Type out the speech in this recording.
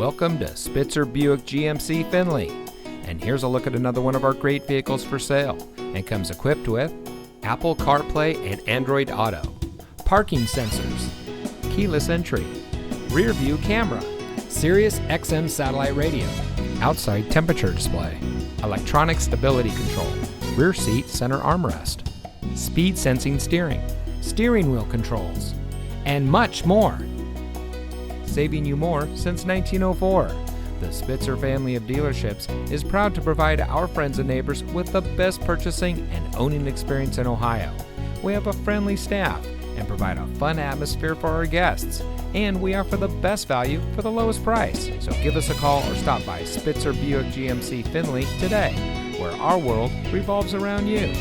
Welcome to Spitzer Buick GMC Findlay. And here's a look at another one of our great vehicles for sale, and comes equipped with Apple CarPlay and Android Auto, parking sensors, keyless entry, rear view camera, Sirius XM satellite radio, outside temperature display, electronic stability control, rear seat center armrest, speed sensing steering wheel controls, and much more. Saving you more since 1904. The Spitzer family of dealerships is proud to provide our friends and neighbors with the best purchasing and owning experience in Ohio. We have a friendly staff and provide a fun atmosphere for our guests. And we offer the best value for the lowest price. So give us a call or stop by Spitzer Buick GMC Findlay today, where our world revolves around you.